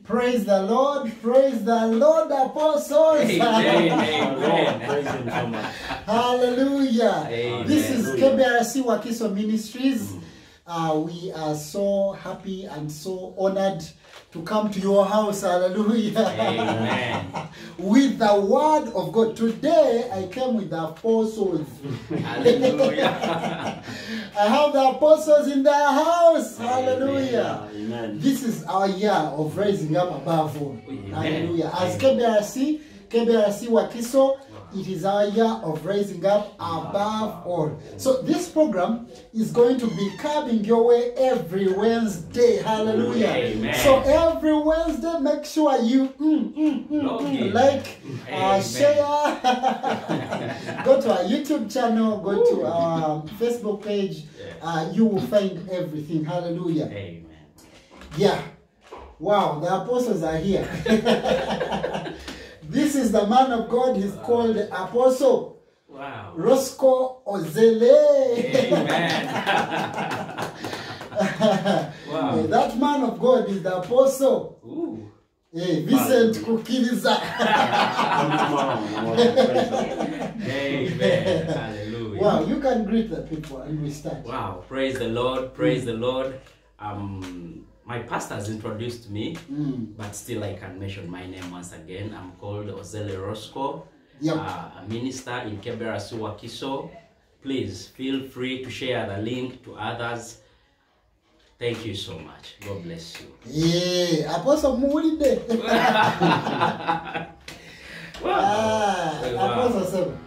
Praise the Lord, apostles. Amen. Praise him so much. Hallelujah. Amen. This is KBRC Wakiso Ministries. We are so happy and so honored to come to your house. Hallelujah. Amen. With the word of God. Today I came with the apostles. Hallelujah. I have the apostles in the house. Hallelujah. Amen. This is our year of rising up above all. Amen. Hallelujah. As KBRC Wakiso, it is our year of rising up above all. So this program is going to be coming your way every Wednesday. Hallelujah. Amen. So every Wednesday, make sure you like, share, go to our YouTube channel, go to our Facebook page. You will find everything. Hallelujah. Amen. Yeah. Wow, the apostles are here. This is the man of God. He's called Apostle. Wow. Roscoe Ozele. Amen. Wow. That man of God is the Apostle. Ooh. Vincent Kukiriza. Amen. Hallelujah. Wow, you can greet the people and we start. Wow. Praise the Lord. Praise the Lord. My pastor has introduced me, but still I can mention my name once again. I'm called Ozele Roscoe, Yep. a minister in KBRC Wakiso. Please feel free to share the link to others. Thank you so much. God bless you. Yeah, Apostle Mulide. Wow. Apostle Seven.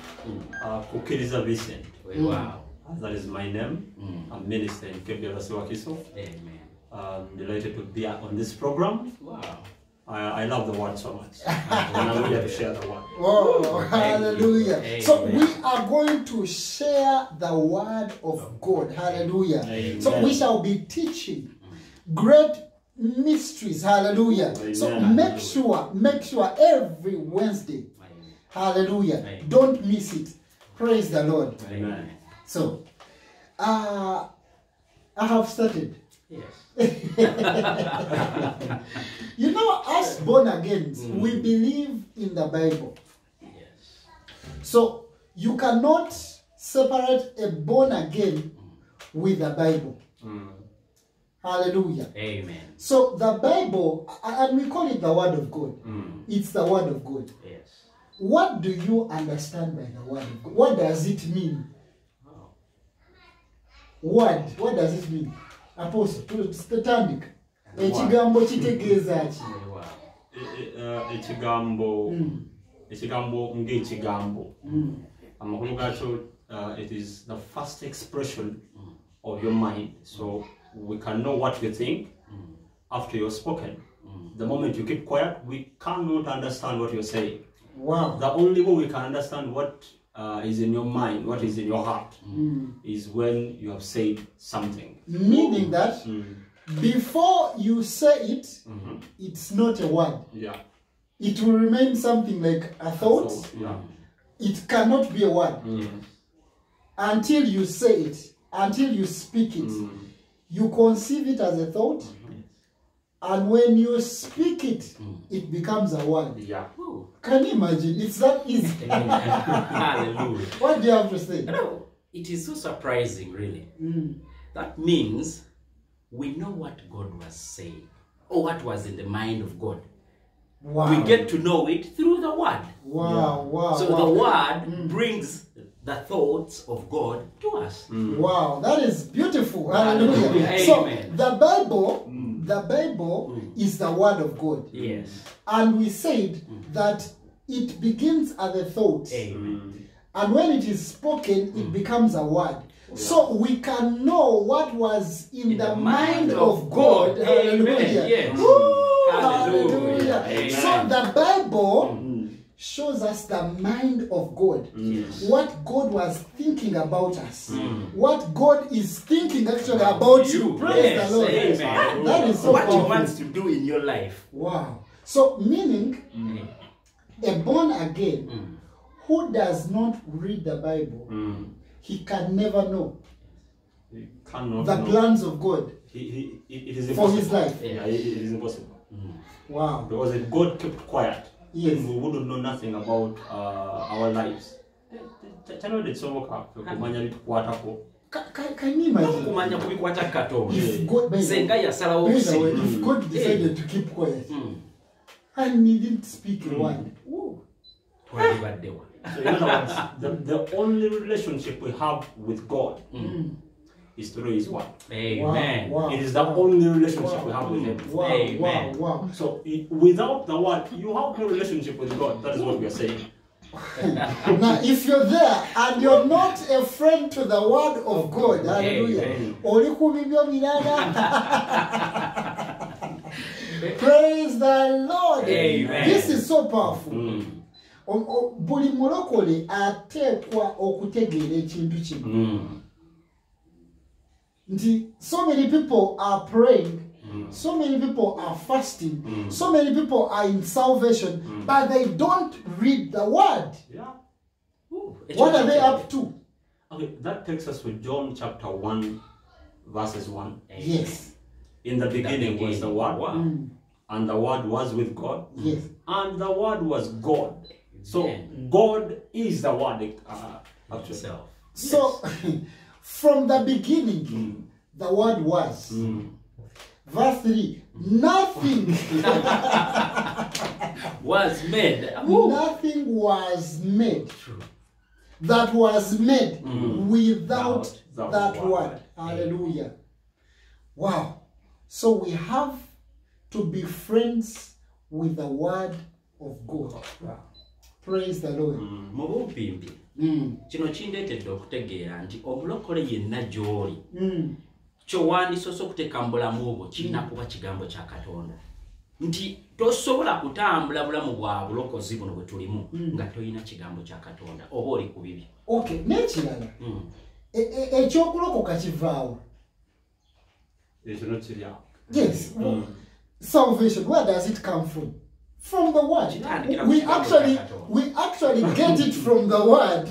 Kukiriza Vincent. Wow. That is my name. I'm minister in KBRC Wakiso. Amen. I'm delighted to be on this program. Wow. I love the word so much. And I'm here to share the word. Oh, hallelujah. Amen. So we are going to share the word of God. Hallelujah. Amen. So we shall be teaching great mysteries. Hallelujah. Amen. So make sure every Wednesday. Hallelujah. Amen. Don't miss it. Praise the Lord. Amen. So, I have started. Yes. You know, us born agains, we believe in the Bible. Yes. So you cannot separate a born again with the Bible. Hallelujah. Amen. So the Bible, and we call it the Word of God. It's the Word of God. Yes. What do you understand by the Word of God? What does it mean? Word. What does it mean? Apostle, tutandika. Ekigambo kitegeeza ki? Ekigambo ng'ekigambo. Amakulu gaakyo, it is the first expression of your mind. So we can know what you think after you're spoken. The moment you keep quiet, we cannot understand what you're saying. Wow. The only way we can understand what is in your mind, what is in your heart, is when you have said something. Meaning that before you say it, it's not a word. Yeah. It will remain something like a thought. Yeah. It cannot be a word. Until you say it, until you speak it, you conceive it as a thought. And when you speak it, it becomes a word. Yeah. Can you imagine? It's that easy. Hallelujah. What do you have to say? No, it is so surprising, really. That means we know what God was saying, or what was in the mind of God. Wow. We get to know it through the Word. Wow, wow. So wow. the Word brings the thoughts of God to us. Wow, that is beautiful. Hallelujah. Hallelujah. So Amen. the Bible is the Word of God. Yes. And we said that it begins as a thought. Amen. And when it is spoken, it becomes a word. So we can know what was in the mind of God. Hallelujah. Amen. Yes. Woo, Hallelujah. hallelujah. Amen. So the Bible shows us the mind of God. Yes. What God was thinking about us. What God is thinking actually about you. Praise Yes. the Lord. Amen. That is so what He powerful. wants to do in your life. Wow. So meaning a born again who does not read the Bible, he can never know He cannot the know. plans of God It is for impossible. his life. Yeah, it is impossible. Wow. Because if God kept quiet, Yes. then we wouldn't know nothing about our lives. Can you imagine? Kumanya kubikwata Katonda. If God, by the Senga yasalawo way, okusiima. if God decided to keep quiet and he didn't speak a word, Twalibaddewa. So in other words, the only relationship we have with God is through His Word. Amen. Wow, It is the only relationship we have with Him. wow, Amen. wow. So without the Word, you have no relationship with God. That is what we are saying. Now, if you're there and you're not a friend to the word of God, hallelujah. Praise the Lord. Amen. This is so powerful. Buli mulokole ateekwa okutegeera ekintu kino. Nti so many people are praying, so many people are fasting, so many people are in salvation, but they don't read the word. Yeah. What are they up to? Okay, that takes us to John chapter 1, verses 1. Yes. In the beginning was the Word, and the Word was with God, Yes. and the Word was God. So Yeah. God is the Word actually. Self. So, from the beginning, the word was. Verse 3, nothing, Was made. nothing was made that was made without Without that word. Hallelujah. Wow. So we have to be friends with the word of God. Praise the Lord. Mu bumpimpi kino kindeetedde okutegeera nti omulokole yenna gy'oli kyo wandisoose okuteeka mu bulamu bwo kirina kuba kigambo kya Katonda. Nti tosobola kutambula bulamu bwa bulokozi buno bwe tulimu nga toyina kigambo kya Katonda oba oli ku bibi. Okay, n'ekirala ekyokulokoka kivaawo. Yes. Salvation, where does it come from? From the word. We actually get it from the word.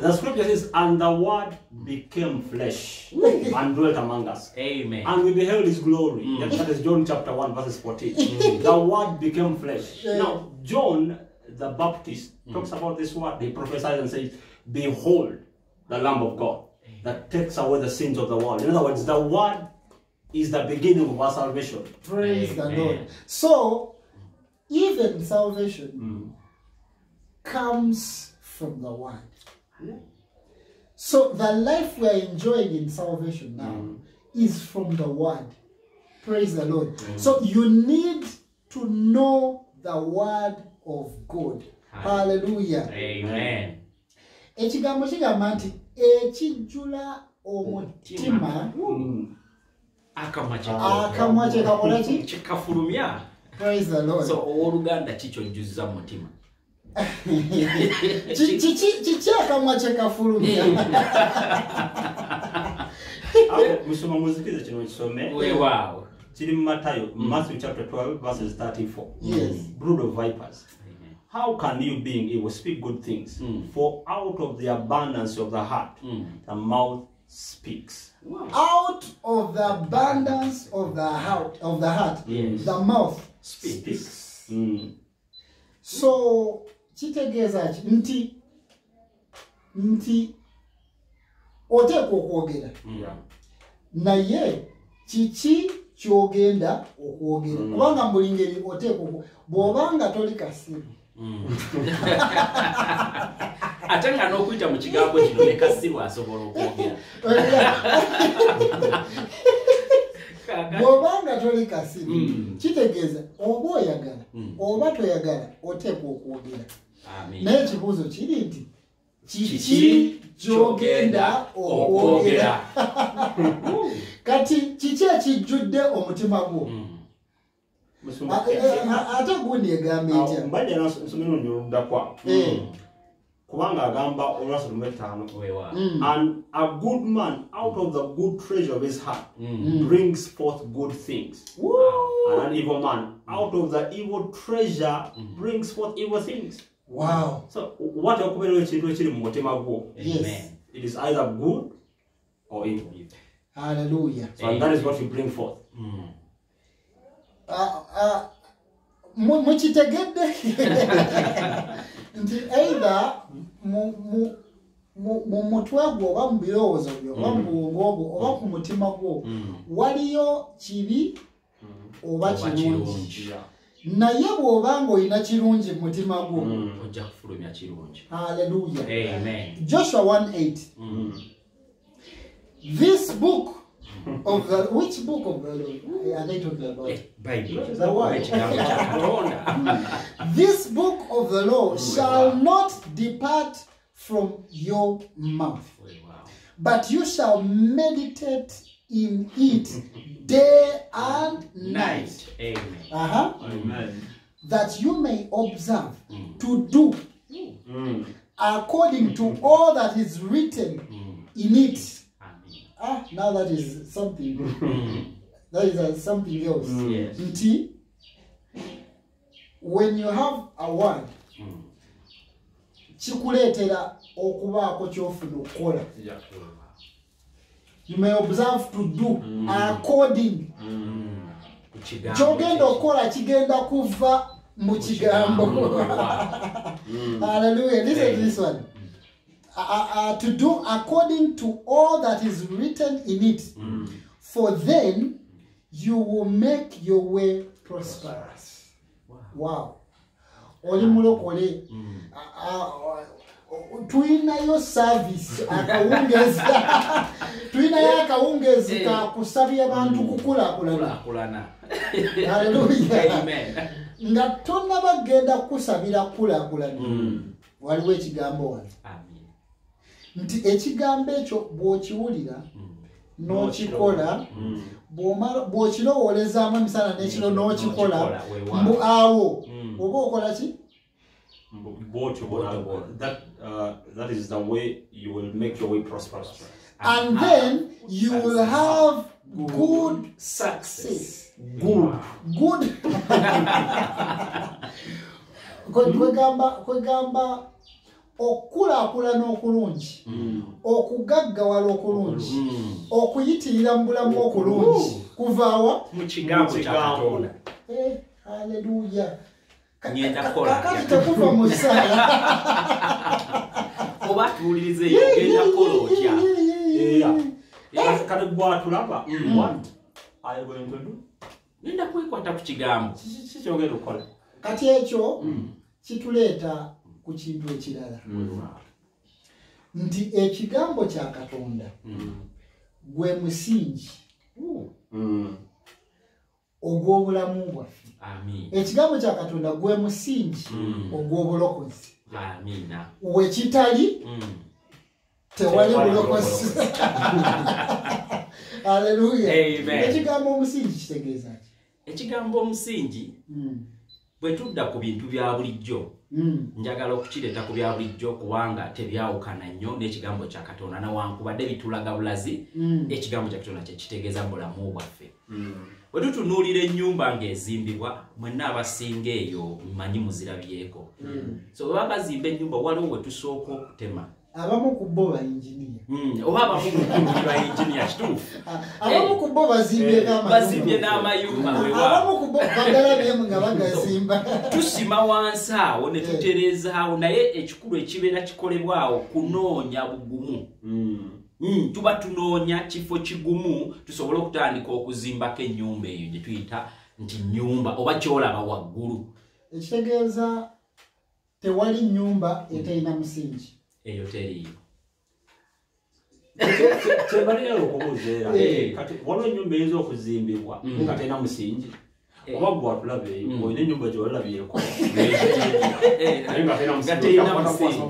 The scripture says, and the Word became flesh and dwelt among us. Amen. And we beheld His glory. That is John chapter 1, verses 14. The Word became flesh. Now, John the Baptist talks about this word. He prophesies and says, behold, the Lamb of God that takes away the sins of the world. In other words, the Word is the beginning of our salvation. Praise the Lord. So, even salvation comes from the word. So, the life we are enjoying in salvation now is from the word. Praise the Lord. So, you need to know the word of God. Hallelujah. Amen. Ekigambo kigamba nti ekijjula omutima akamwa kye kakola ki? Kikafulumya. Praise the Lord. So owooluganda kikyojjuzza mu mutima. Kiki akamwa kye kafulumya? Musoma muzikize kino kisome. Weewaawo. Kiri mu Matthew, Matthew chapter 12, verses 34. Yes. Brood of vipers. How can you, being evil, speak good things? For out of the abundance of the heart, the mouth speaks. Wow. Out of the abundance of the heart, Yes. the mouth Speaks. So, kitegeeza ki? Nti oteekwa okwogera. Naye kiki ky'ogenda okwogera? Kubanga buli ngeri oteekwa bw'obanga toli kasiru. Ate nga n'okuyita mu kigambo kino ne kasiru asobola okwogera. Bw'obanga toli kasiru kitegeeza oba oyagala oba toyagala oteekwa okwogera. Naye ekibuuzo kiri nti kiki ky'ogenda okwogera? Kati kiki ekijjudde omutima gwo? Ate gundi egamba etya? Mbadde nsomero nyoludakwa. Kubanga agamba olwasulu mu 5. And a good man out of the good treasure of his heart brings forth good things. And an evil man out of the evil treasure brings forth evil things. Wow. So what okubeera ekintu ekiri mu mutima gwo? Yes. It is either good or evil. Hallelujah. So that is what you bring forth. mukitegedde nti either mu mutwe gwo oba mu birowoozo byo oba mu bwongo bwo oba ku mutima gwo waliyo kibi oba kirungi naye bw'obanga olina kirungi mu mutima gwo ojja kufulumya kirungi. Hallelujah. Amen. Joshua 1:8. This book of the which book of the Lord are they talking about? Bible. The word. This book of the law shall not depart from your mouth, but you shall meditate in it day and night. Amen. Amen. That you may observe to do according to all that is written in it. Now that is something. That is something else. Yes. Nti, when you have a word, chikuletera okubaako kyofuna okukola. You may observe to do according. Kyogenda okukola kigenda kuva mu kigambo. Hallelujah. Listen to this one. To do according to all that is written in it, for then you will make your way prosperous. Wow. Oli mulokole tuinayo service akawungezi tuinayo akawungezi ka kusabya bantu kukulakulana. Hallelujah. Amen. Nga tonna bagenda kusabira kulakulana. Waliwo ekigambo wano. Nti ekigambo ekyo bw'okiwulira n'okikola bw'okirowoolezaamu emisana n'ekiro n'okikola mbu awo oba okola ki? That is the way you will make your way prosperous. And then you will have good success. Good. Kwegamba okulaakulana okulungi, okugaggawala okulungi, okuyitirira mu bulamu okulungi kuvaawa mu kigambo kya Katonda. Hallelujah. Kakati tekuva mu ssaala oba tuwulirize genda kukola otya. Kale bw'atulaba what are you going to do? Nenda kwekwata ku kigambo Kyogenda okukola. Kati ekyo kituleeta ku kintu ekirala nti ekigambo kya Katonda gwe musingi ogw'obulamu bwaffe. Ekigambo kya Katonda gwe musingi ogw'obulokozi. We kitali tewali bulokozi. Hallelujah. Ekigambo omusingi kitegeeza ki? Ekigambo omusingi bwe tudda ku bintu bya bulijjo njagala okukireeta ku bya bulijjo kubanga tebyawukana nnyo n'ekigambo kya Katonda newankubadde bitulaga bulazi ekigambo kya Katonda kye kitegeeza bulamu bwaffe. Bwe tutunuulira ennyumba ng'ezimbibwa mwenna abasinga eyo mmanyi muzirabyeko. So bwe bazimba ennyumba waliwo we tusooka okutema. Abamu ku bo ba engineer. Oba abamu ku ba engineer kituufu. Abamu ku bo bazimbye n'amayumba. Abamu ku bo bagalabyemu nga bagazimba. Tusima wansi awo ne tutereezaawo naye ekikulu ekibeera kikolebwa awo kunoonya bugumu. Tuba tunoonya kifo kigumu tusobole okutandika okuzimbako ennyumba eyo gye tuyita nti nnyumba oba kyolaba waggulu. Ekitegeeza tewali nnyumba eterina musingi. Eyo teriyo. Kyebalina okubuuza kati waliwo ennyumba eyinza okuzimbibwa nga terina musingi oba gwatulabe eyo olina ennyumba gy'olabyeko naye nga terina musingi.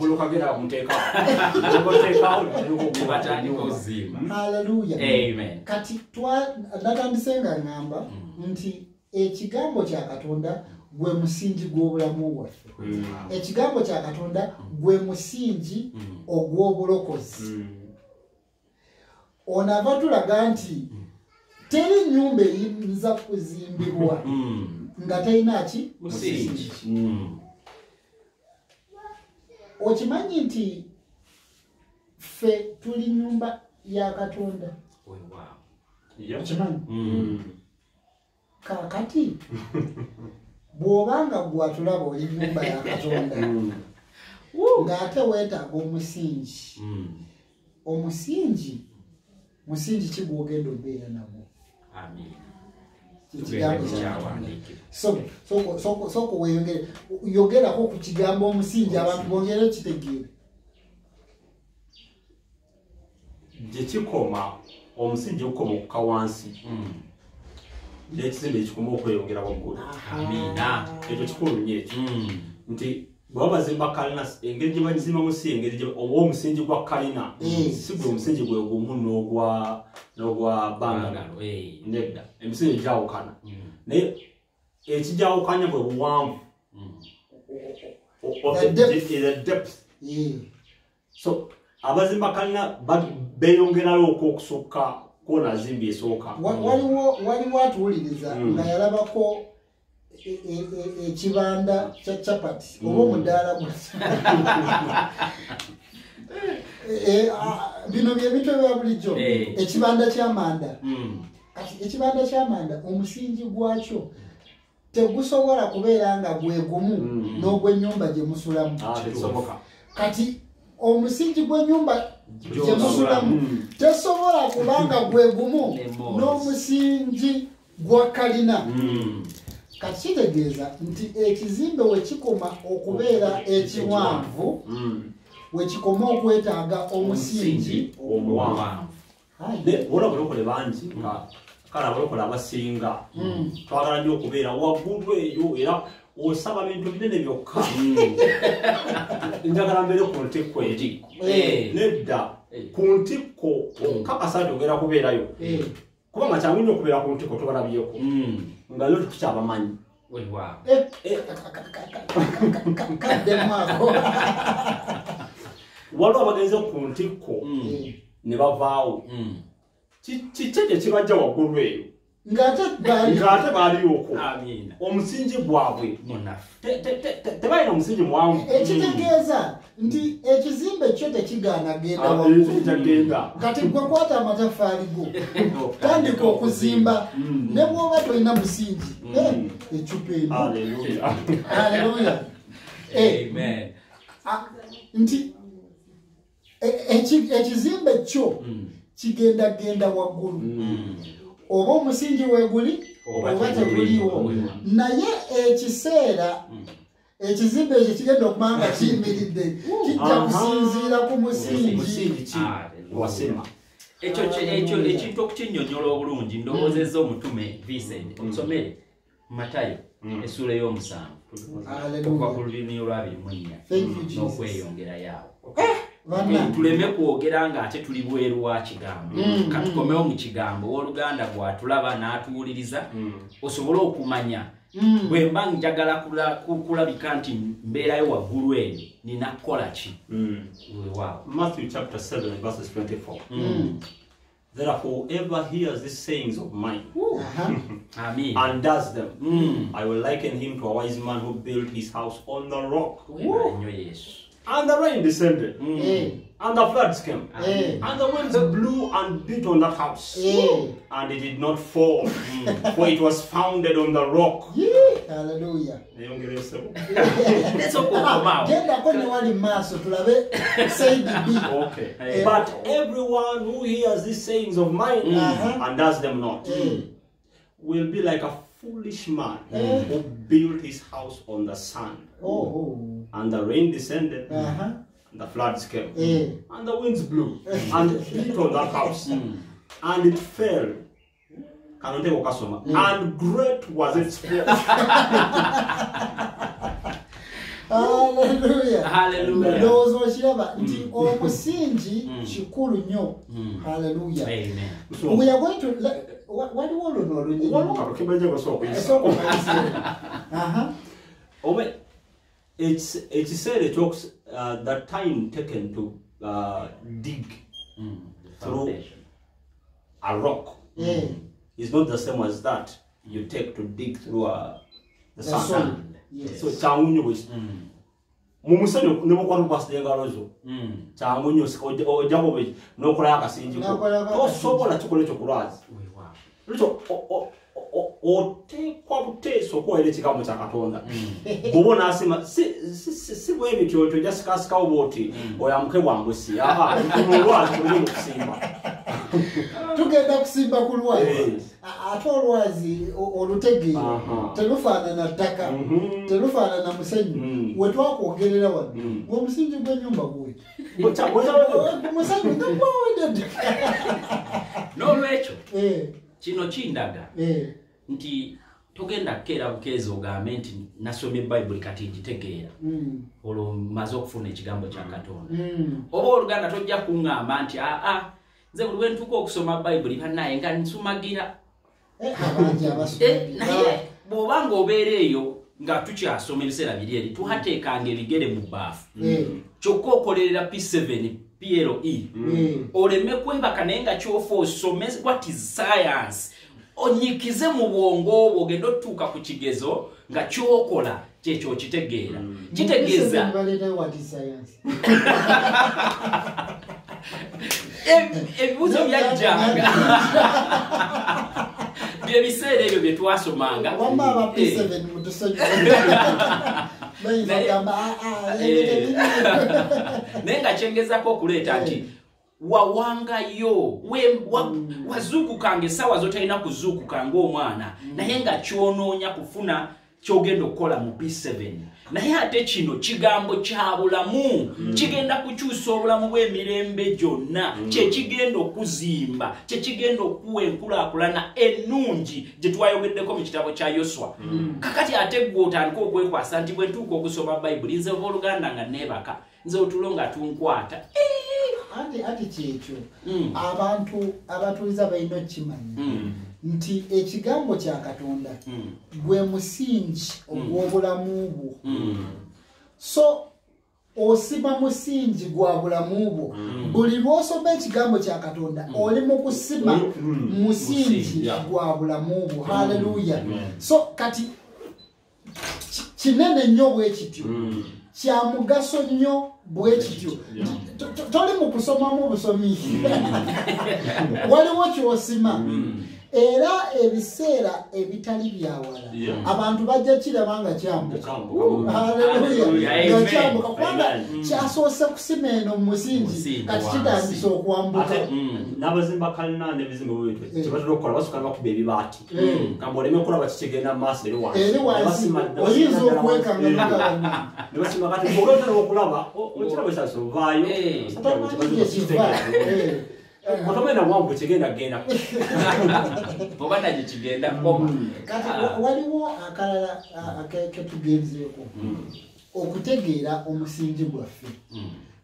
Hallelujah. Amen. Kati natandise nga ngamba nti ekigambo kya Katonda gwe musingi gw'obulamu bwaffe. Ekigambo kya Katonda gwe musingi ogw'obulokozi. Onava tulaga nti teri nnyumba eyinza kuzimbibwa nga terina ki musingi. Okimanyi nti ffe tuli nnyumba ya Katonda? Okimanyi? kakati bw'obanga gwatulaba oli nnyumba ya Katonda ng'ate weetaaga omusingi musingi ki gw'ogenda obeera nagwo. Soko weeyongere yogerako ku kigambo omusingi abantu bongere kitegeere. Gye kikoma omusingi gukoma okukka wansi n'ekizimbe ekikoma okweyongera waggulu. Ekyo kikulu nnyo ekyo nti bw'aba bazimba kalina engeri gye bagizimbamu si engeri oba omusingi gwa kalina si gwe omusingi gwe gumu n'ogwa bangalo. Nedda emisingi gyawukana naye ekigyawukanya bwe buwanvu the depth. So abazimba kalina beeyongerayo okusukka kona azimbi esooka. Waliwo atuwuliriza nga yalabako ekibanda kya chapati oba omudaala bino byebintu ebya bulijjo. Ekibanda ky'amanda, ekibanda ky'amanda omusingi gwakyo tegusobola kubeera nga gwe gumu n'ogw'ennyumba gye musulamu. Kati omusingi gw'ennyumba gye musulamu tesobola kubanga gwe gumu n'omusingi gwa kalina. Kati kitegeeza nti ekizimbe we kikoma okubeera ekiwanvu we kikoma okwetaaga omusingi omuwanvu. Waliwo abalokole bangi kale abalokole abasinga twagala nnyo okubeera waggulu eyo era osaba bintu binene byokka. Njagala mbeere ku ntikko eri nedda ku ntikko okukakasa nti ogenda kubeerayo kubanga kyangu nnyo okubeera ku ntikko tobalabyeko nga yo tukyabamanyi. Waliwo abagenze ku ntikko ne bavaawo kiki kye kibajja waggulu eyo ng'ate baaliyooko omusingi gwabwe tebalina omusingi muwanvu. Ekitegeeza nti ekizimbe kyo tekigaana genda waggulu. Kati gwe kwata amataffaali go tandika okuzimba ne bw'oba tolina musingi ecupa eno. Haleluya. Nti ekizimbe kyo kigenda waggulu oba omusingi weeguli oba teguliiwo. Naye ekiseera ekizimbe ekyo kigenda okuba nga kiyimiridde kijja kusinziira ku musingi wasema. Ekyo ekintu okukinnyonnyola obulungi ndowoozezza omutume Vincent omusomere Matayo essula y'omusanvu okuva ku lulimi olwa 24 n'okweyongerayo awo. Tuleme kwogera ng'ate tuli bweru wa kigambo. Katukomewo mu kigambo w'Oluganda bw'atulaba n'atuwuliriza osobole okumanya bwe mba njagala kulabika nti mbeerayo waggulu eyo nina kukola ki. Matthew chapter 7 verses 24. Therefore, whoever hears these sayings of mine and does them, I will liken him to a wise man who built his house on the rock. And the rain descended, and the floods came, and the winds blew and beat on that house, and it did not fall, for it was founded on the rock. Hallelujah. But everyone who hears these sayings of mine and does them not will be like a foolish man who built his house on the sand. And the rain descended, and the floods came, and the winds blew, and beat on that house, and it fell. And great was its fall. Hallelujah. Hallelujah. Those who shall nti omusingi kikulu nnyo. Hallelujah. Amen. So we are going to what do you know? It talks the time taken to dig through a rock is not the same as that you take to dig through the sand. Yes. So changunyo was mumusanyo nebukwano pasitengalozo changunyo no kola akasinji ko sobola chikole chokulwazi lucho oteekwa buteeso okuwaira ekigambo kya Katonda bw'oba n'asima si bwe bityo tojja sikasikawo bw'oti oyamuke bwangusi olwazi tulina okusimba tugenda kusimba ku lwazi ate olwazi olutegeera telufaanana ttaka telufaanana musenyu we twakwogerera wano ng'omusingi gw'ennyumba gwe musenyu gagwawedde n'olwekyo kino kindaga nti togenda kukeera bukeezi ogambe nti nasomye Bayibuli kati ngitegeera olwo maze okufuna ekigambo kya Katonda oba oluganda tojja kuŋŋamba nti nze buli lwe ntuuka okusoma Bayibuli bannaye nga nsumagira naye bw'oba ng'obeera eyo nga tukyasoma ebiseera biri eri tuhateekanga ebigere mu bbaafu kyokka okolerera P7 PLE oleme kwebaka naye nga kyofa osome what is science onyikize mu bwongo obwo ogenda otuuka ku kigezo nga kyokola kyekyo okitegeera kitegeeza ebibuzo byajjanga byebiseera ebyo bye twasomanga naye nga kyengezako okuleeta nti wawangayo wazuukukanga essaawa zotalina kuzuukuka ng'omwana naye nga kyonoonya kufuna kyogenda okukola mu P7 naye ate kino kigambo kya bulamu kigenda kukyusa obulamu bw'emirembe gyonna kyekigenda okuzimba kyekigenda okuwa enkulaakulana ennungi gye twayogeddeko mu kitabo kya Yoswa kakati ate gwe otandika okwekwasa nti bwe ntuuka okusoma Bayibuli nze oba oluganda nga neebaka nze otulo nga tunkwata ati kyekyo abantu abatuuliza balina okukimanya nti ekigambo kya Katonda gwe musingi ogw'obulamu bwo so osima musingi gwa bulamu bwo buli lw'osoma ekigambo kya Katonda oli mu kusima musingi gwa bulamu bwo haleluya so kati kinene nnyo bwe kityo kya mugaso nnyo bwe kityo toli mu kusomamu busomi waliwo kyosima era ebiseera ebitali byawala abantu bajja kirabanga kyambuka haleluya nga kyambuka kubanga kyasoose kusima eno mu musingi kati kitandisa okwambuka n'abazimba kalina n'ebizimbe bwebityo kyebatera okukola basukka bakuba ebibaati kamba oleme okulaba kikigenda mu maaso eri wansi oyinza okwekanga ne basima kati olwotera okulaba okirabo kyaso vaayo Otomena wangu kigenda genda. Obana je kigenda koma. Kati waliwo akalala aketugenzeeko. Okutegeera omusingi gwaffe.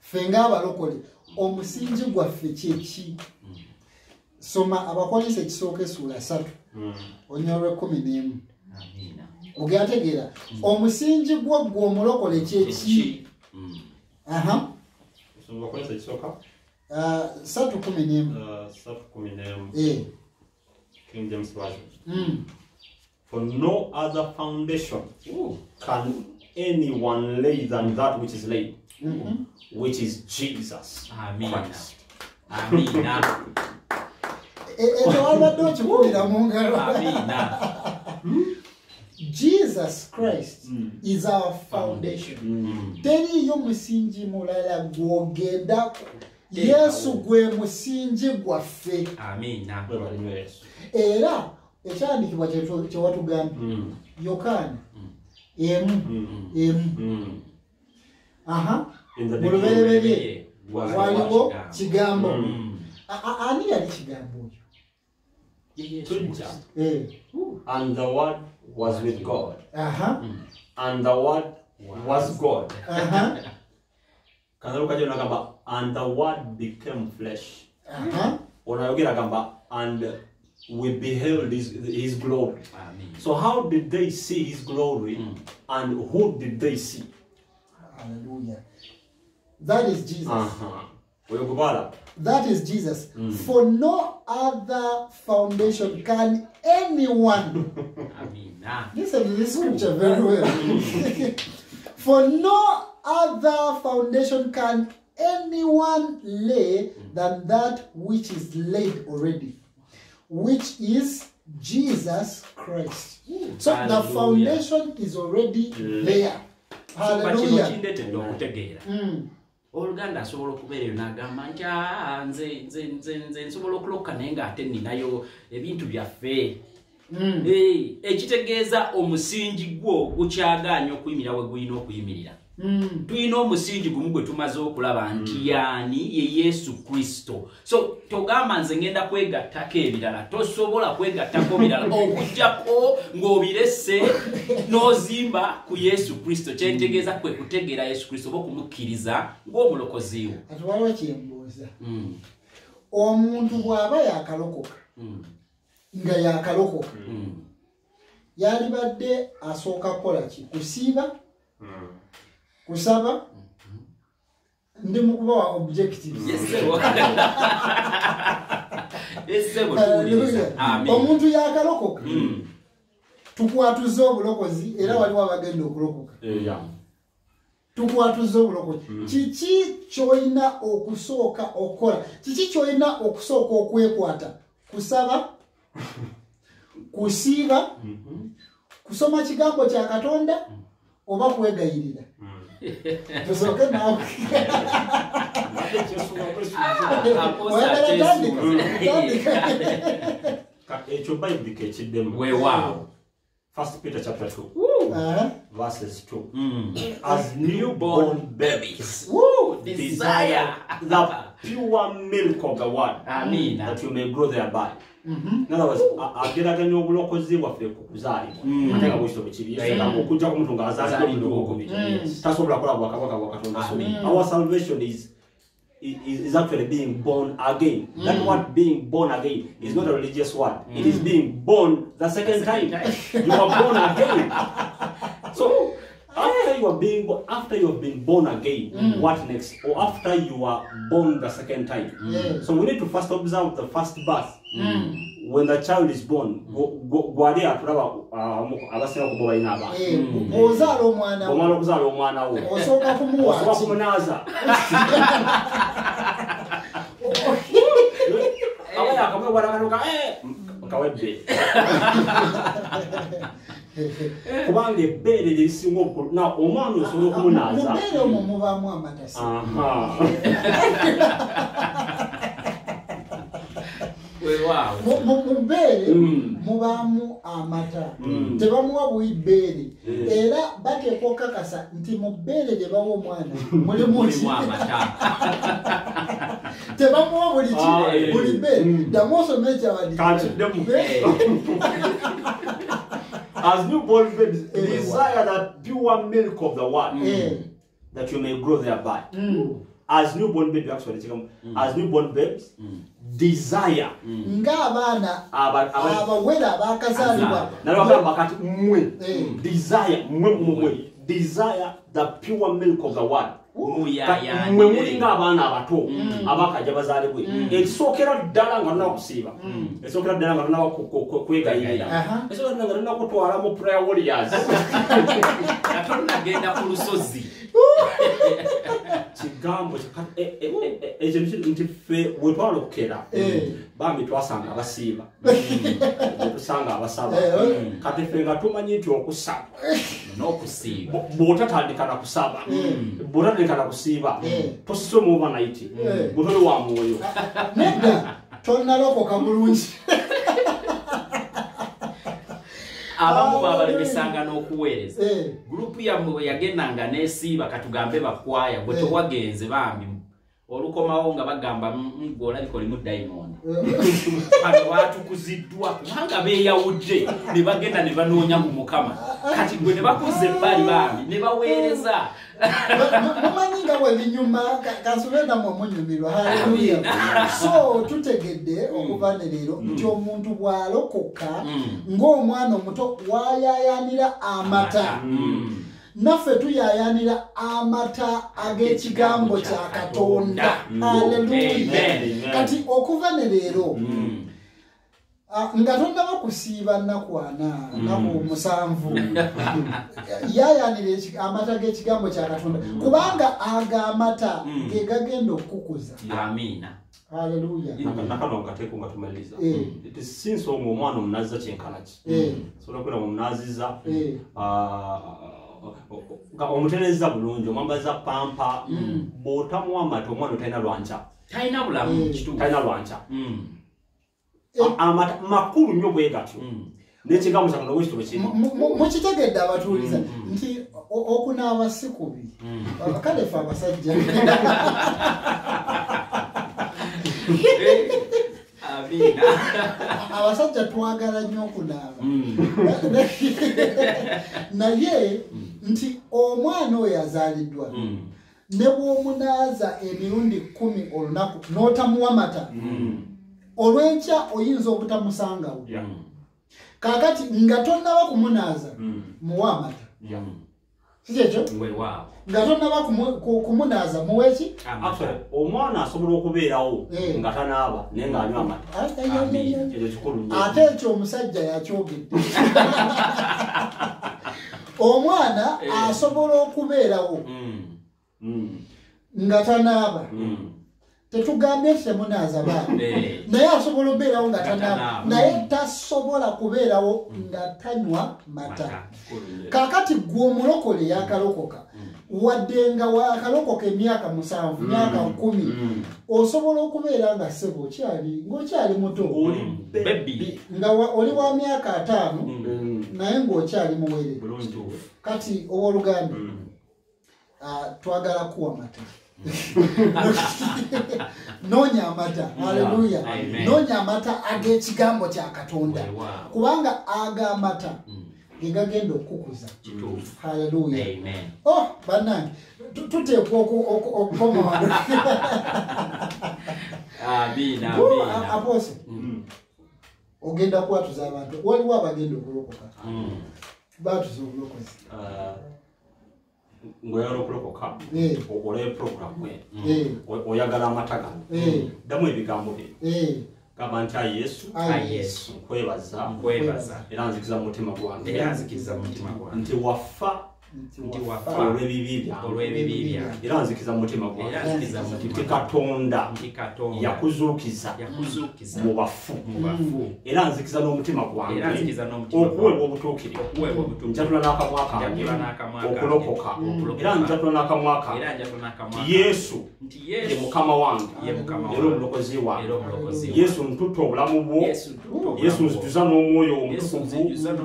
Fenga abalokole omusingi gwaffe kyeki. Soma Abakolinso ekisooka essula 3. Onyolwe 11. Amina. Ogategeera omusingi gwo omulokole kyeki. Aha. Soma Abakolinso ekisooka 3:11. King James Version. For no other foundation can anyone lay than that which is laid, which is Jesus. Amina. Amina. Jesus Christ is our foundation. Teri yo musingi mulala gwogenda Yesu gwe musingi gwaffe. Amina. Era ekyandikibwa kye watugambye Yokaana emu. Aha. Mulubereberye waliwo kigambo. Ani yali kigambo okyo? And the word was with God. And the word was God. And the word became flesh. And we beheld his glory. So how did they see his glory? And who did they see? Hallelujah. That is Jesus. That is Jesus. For no other foundation can anyone. Listen to this scripture very well. For no other foundation can anyone lay than that which is laid already, which is Jesus Christ. So Hallelujah. the foundation is already there. Hallelujah. Oluganda asobola okubeera n'agamba nti nze nsobola okulokka naye ng'ate ninayo ebintu byaffe. Ekitegeeza omusingi gwo gukyagaanya okuyimira we gulina okuyimirira. Tulina omusingi gumu gwe tumaze okulaba nti yaani ye Yesu Kristo. So togamba nze ngenda kwegattako ebirala, tosobola kwegattako birala okujjako ng'obirese n'ozimba ku Yesu Kristo. Kyentegeeza kwe kutegeera Yesu Kristo oba okumukkiriza ng'omulokozi wo. Ati waliwo kyembuuza. Omuntu bw'aba yakalokoka nga yakalokoka yalibadde asooka kukola ki? Kusiiba, kusaba, ndi mu kubawa objectives. Omuntu yakalokoka tukwatuza obulokozi era waliwo abagenda okulokoka. Tukwatuza obulokozi. Kiki ky'olina okusooka okukola? Kiki ky'olina okusooka okwekwata? Kusaba, kusiiba, kusoma kigambo kya Katonda oba kwegayirira. Tusooke naawe. Ekyo Bible kekiddemu. Weewaawo. 1 Peter chapter 2 verses 2. As newborn babies, desire the pure milk of the word, that you may grow thereby. In other words, ageraganya obulokozi bwaffe ku kuzaalibwa ate nga bwekito bwe kiri okujja ku muntu ng'azaalibwa obulokobiri tasobola kulaba bwakabaka bwa Katonda. So our salvation is actually being born again. That word being born again is not a religious word. It is being born the second time. You are born again. So after you have been born again, what next? Or after you are born the second time. So we need to first observe the first birth. When the child is born, gwali atulaba abasinga kuboba ina aba. Ozaala omwana wo. Omwana okuzaala omwana wo. Osooka kumuwa. Osooka kumunaaza. Aba yakamwe baragaruka kawebbe. Kubanga ebbeere lirisinga obukulu. Na omwana osobola okumunaaza. Mu bbeere omwo mubaamu amatasi. Mu bbeere mubaamu amata. Tebamuwa bwibbeere. Era bateekwa okukakasa nti mu bbeere lye bawa omwana mulimu amata. Tebamuwa buli bbeere. Ddamu osome ekyawandiikibwa. As newborn babies, desire the pure milk of the word, that you may grow thereby. As newborn babies, actually, as newborn babies, desire. Ng'abaana abawera abaakazaalibwa. Desire the pure milk of the word. Mwe mulinga abaana abato abakajja bazaalibwe. Ekisookera ddala nga tolina kusiiba. Ekisookera ddala nga tolina kwegayirira. Ekisookera ddala nga tolina kutwala mu prayer warriors. Nga tolina ku lusozi. Kigambo ekyo nti ffe bwe twalokera bambi twasanga abasiiba tusanga abasaba kati ffe nga tumanyi nti okusaba n'okusiiba bw'otatandika na kusaba bw'otatandika na kusiiba tosise mu overnight bw'otoli wa mwoyo nedda tonnalokoka bulungi. Abamu babalemesanga n'okuweereza. Gurupu yammwe bwe yagendanga n'esiiba katugambe bakwaya gwe tewagenze bambi olukomawo nga bagamba ng'olabika olimu dayimondi. Bano batukuziddwa kubanga beeyawudde ne bagenda ne banoonya ku Mukama. Kati gwe ne bakuza ebbali bambi ne baweereza. Mumanyi nga bwe binyuma kansube namwe omunyumirwa. Haleluya. So tutegedde okuva ne leero nti omuntu bw'alokoka ng'omwana omuto waayayaanira amata. Naffe tuyayaanira amata ag'ekigambo kya Katonda. Haleluya. Kati okuva ne leero nga tonnaba kusiiba nnaku 4 nnaku 7 yayaanira amata g'ekigambo kya Katonda kubanga aga amata ge gagenda okukuza. Amiina. Hallelujah. Nakano nkateeko nga tumaliza. It is since omwana omunaziza kyenkanaki. So nakwera omunaziza nga omutereza bulungi omwambaza pampa bw'otamuwa amata omwana talina lwanca. Talina bulamu kituufu. Talina lwanca. Amata makulu nnyo bwe gatyo. N'ekigambo kya Katonda bwekityo bwe kiri. Mukitegedde abatuuliza nti okunaaba si kubi. Kale ffe abasajja. Abasajja twagala nnyo okunaaba. Naye nti omwana oyo azaaliddwa ne bw'omunaaza emirundi 10 olunaku n'otamuwa mata olw'enkya oyinza obutamusangawo. Kakati nga tonnaba kumunaaza muwa amata. Sikyekyo? Nga tonnaba kumunaaza muweki? Omwana asobola okubeerawo nga tanaaba naye ng'anywa amata. Ekyo kikulu nnyo. Ate ekyo omusajja yakyogedde. Omwana asobola okubeerawo nga tanaaba. Tetugambye nti temunaaza baana. Naye asobola okubeerawo nga tanaaba. Naye tasobola kubeerawo nga tanywa mata. Kakati gwe omulokole yakalokoka. Wadde nga wakalokoka emyaka 7, myaka 10, osobola okubeera nga ssebo ng'okyali muto. Nga oli wa myaka 5 naye ng'okyali muwere. Kati owooluganda twagala kuwa mata. Noonya amata. Haleluya. Noonya amata ag'ekigambo kya Katonda. Kubanga aga amata ge gagenda okukuza. Haleluya. Oh, bannange tuteekwa okukoma wano. Amina. Apose. Ogenda kwatuza abantu. Waliwo abagenda okulokoka. Batuza obulokozi. Ngoyala okulokoka olebe programu oyagala amata gano ddamu ebigambo bye gamba nti Yesu nkwebaza era nzikiza mu mutima gwange nti wafa olw'ebibi byange era nzikiza mu mutima gwange nti Katonda yakuzuukiza mu bafu era nzikiza n'omutima gwange okuweebwa obutuukirivu njatula n'akamwa kange okulokoka era njatula n'akamwa kange Yesu ye Mukama wange era omulokozi wange Yesu ntutta obulamu bwo Yesu nzituza n'omwoyo omutukuvu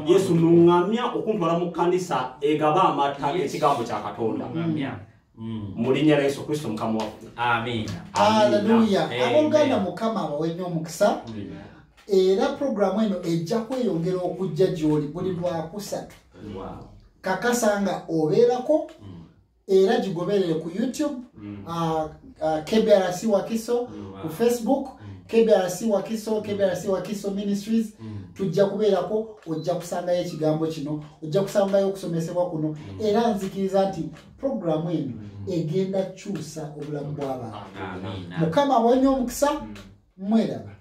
Yesu nuŋŋamya okuntwala mu kkanisa egaba amata g'ekigambo kya Katonda mu linnya lya Yesu Kristo Mukama waffe. Amina. Haleluya. Abooluganda Mukama abawe nnyo omukisa. Era programu eno ejja kweyongera okujja gy'oli buli Lwakusatu. Kakasa nga obeerako era gigoberere ku YouTube, KBRC Wakiso, ku Facebook, KBRC Wakiso Ministries. Tujja kubeerako ojja kusangayo ekigambo kino, ojja kusangayo okusomesebwa kuno, era nzikiriza nti programu eno egenda kyusa obulamu bw'abantu. Mukama abawe nnyo omukisa, mweraba.